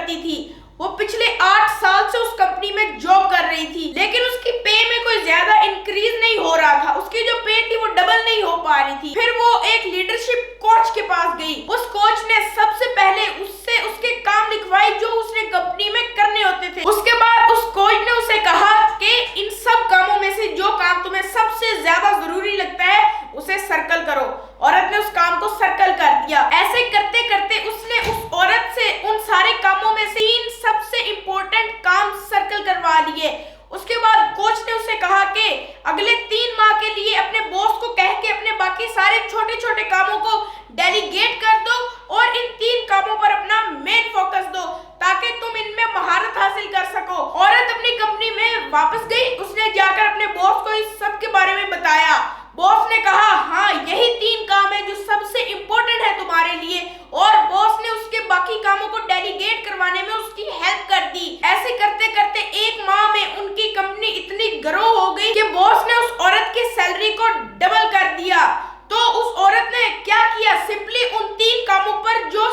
करती थी। वो पिछले 8 साल से उस कंपनी में जॉब कर रही थी, लेकिन उसकी पे में कोई ज्यादा इंक्रीज नहीं हो रहा था। उसकी जो पे थी वो डबल नहीं हो पा रही थी। फिर वो एक लीडरशिप कोच के पास गई। उस कोच ने सबसे पहले उससे उसके काम लिखवाए जो उसने कंपनी में करने होते थे। उसके बाद उस कोच ने उसे कहा कि इन सब कामों में से जो काम तुम्हें सबसे ज्यादा जरूरी लगता है उसे सर्कल करो। औरत ने उस काम को सर्कल कर दिया। ऐसे करते करते उसने उस औरत से उन सारे कामों में से 3 सबसे इंपॉर्टेंट काम सर्कल करवा लिए। उसके बाद कोच ने उसे कहा कि अगले 3 माह के लिए अपने बॉस को कह के अपने बाकी सारे छोटे छोटे कामों को डेलीगेट कर दो और इन 3 कामों पर अपना मेन फोकस दो ताकि तुम इनमें महारत हासिल कर सको। औरत अपनी कंपनी में वापस गई। उसने जाकर अपने बॉस को इस सब के बारे में बताया। बॉस ने कहा हाँ यही 3 काम है जो सबसे इंपॉर्टेंट है तुम्हारे लिए, और बॉस ने उसके बाकी कामों को डेलीगेट करवाने में उसकी हेल्प कर दी। ऐसे करते करते 1 माह में उनकी कंपनी इतनी ग्रो हो गई कि बॉस ने उस औरत की सैलरी को डबल कर दिया। तो उस औरत ने क्या किया, सिंपली उन 3 कामों पर जो